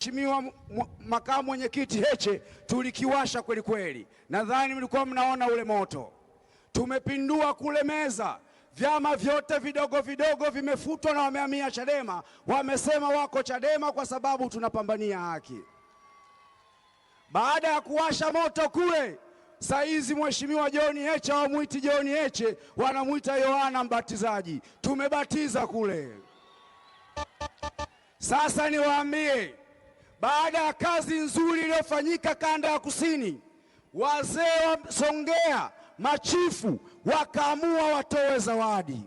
Mheshimiwa makamu mwenyekiti Heche, tulikiwasha kweli kweli. Nadhani mlikuwa mnaona ule moto. Tumepindua kule meza, vyama vyote vidogo vidogo vimefutwa na wamehamia Chadema. Wamesema wako Chadema kwa sababu tunapambania haki. Baada ya kuwasha moto kule, saizi Mheshimiwa John Heche hawamuiti John Heche, wanamuita Yohana Mbatizaji. Tumebatiza kule. Sasa niwaambie, baada ya kazi nzuri iliyofanyika kanda ya kusini, wazee wa Songea, machifu wakaamua watoe zawadi.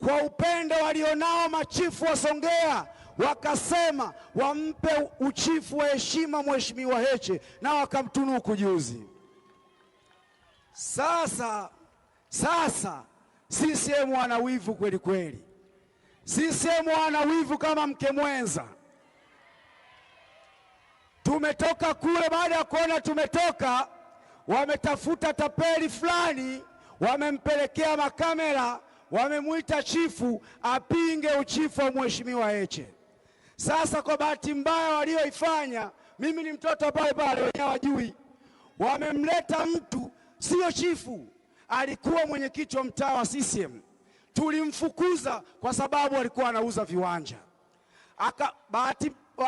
Kwa upendo walionao machifu wa Songea, wakasema wampe uchifu wa heshima Mheshimiwa Heche na wakamtunuku juzi. Sasa CCM wana wivu kweli kweli. CCM wana wivu kama mke mwenza. Tumetoka kule, baada ya kuona tumetoka, wametafuta tapeli fulani, wamempelekea makamera, wamemuita chifu apinge uchifu wa Mheshimiwa Heche. Sasa kwa bahati mbaya walioifanya, mimi ni mtoto pale pale, wenyewe wajui, wamemleta mtu sio chifu, alikuwa mwenyekiti wa mtaa wa CCM. Tulimfukuza kwa sababu alikuwa anauza viwanja.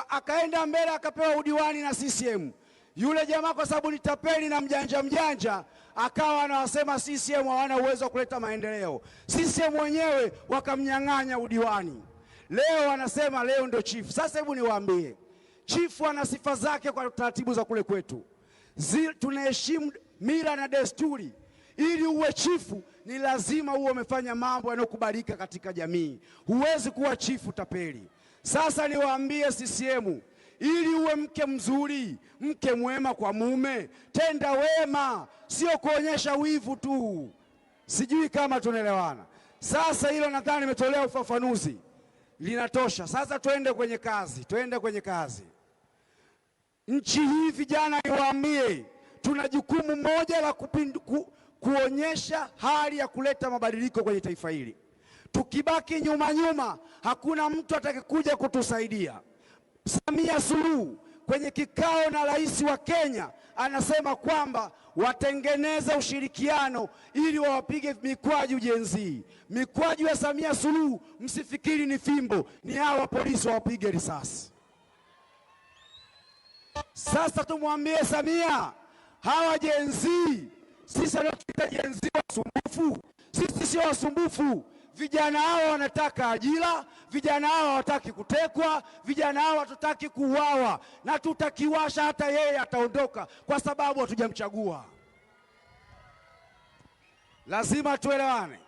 Akaenda mbele akapewa udiwani na CCM. Yule jamaa kwa sababu ni tapeli na mjanja akawa anawasema CCM hawana uwezo wa kuleta maendeleo. CCM wenyewe wakamnyang'anya udiwani. Leo wanasema leo ndio chifu. Sasa hebu niwaambie, chifu ana sifa zake kwa taratibu za kule kwetu. Tunaheshimu mila na desturi. Ili uwe chifu ni lazima uwe umefanya mambo yanayokubalika katika jamii. Huwezi kuwa chifu tapeli. Sasa niwaambie CCM, ili uwe mke mzuri, mke mwema kwa mume, tenda wema, sio kuonyesha wivu tu. Sijui kama tunaelewana. Sasa hilo nadhani nimetolea ufafanuzi, linatosha. Sasa twende kwenye kazi. Nchi hii vijana, niwaambie, tuna jukumu moja la kuonyesha hali ya kuleta mabadiliko kwenye taifa hili. Tukibaki nyuma, hakuna mtu atakayekuja kutusaidia. Samia Suluhu kwenye kikao na rais wa Kenya anasema kwamba watengeneza ushirikiano ili wawapige mikwaju Gen Z. Mikwaju ya Samia Suluhu msifikiri ni fimbo, ni hawa polisi wawapige risasi. Sasa tumwambie Samia, hawa Gen Z, sisi tunataka Gen Z wasumbufu. Sisi sio wasumbufu. Vijana hao wanataka ajira, vijana hao hawataki kutekwa, vijana hao hatutaki kuuawa, na tutakiwasha hata yeye ataondoka kwa sababu hatujamchagua. Lazima tuelewane.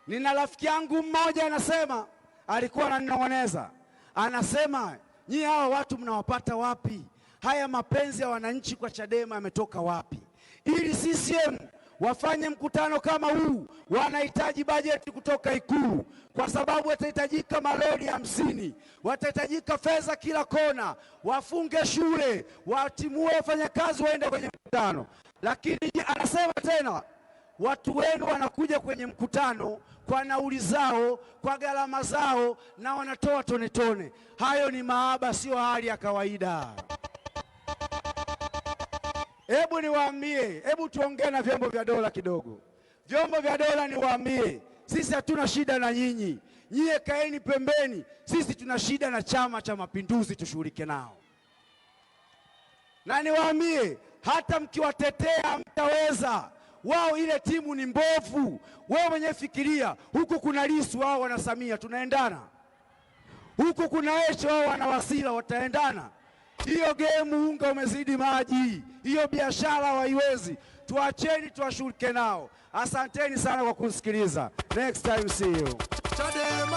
Nina rafiki yangu mmoja anasema, alikuwa ananong'oneza, anasema nyie hawa watu mnawapata wapi? Haya mapenzi ya wananchi kwa Chadema yametoka wapi? Ili CCM wafanye mkutano kama huu, wanahitaji bajeti kutoka Ikulu, kwa sababu watahitajika malori 50, watahitajika fedha kila kona, wafunge shule, watimue wafanyakazi waende kwenye mkutano. Lakini anasema tena, watu wenu wanakuja kwenye mkutano kwa nauli zao, kwa gharama zao, na wanatoa tone. Hayo ni mahaba, sio hali ya kawaida. Hebu niwaambie, hebu tuongee na vyombo vya dola kidogo. Vyombo vya dola, niwaambie, sisi hatuna shida na nyinyi. Nyie kaeni pembeni, sisi tuna shida na Chama cha Mapinduzi, tushughulike nao. Na niwaambie, hata mkiwatetea mtaweza. Wao ile timu ni mbovu. Wewe mwenyewe fikiria, huku kuna Lissu, wao wana Samia, tunaendana? Huku kuna Heche, wao wana Wasira, wataendana? Hiyo game unga umezidi maji, hiyo biashara haiwezi. Tuacheni tuwashughulike nao. Asanteni sana kwa kusikiliza. Next time see you. Chadema.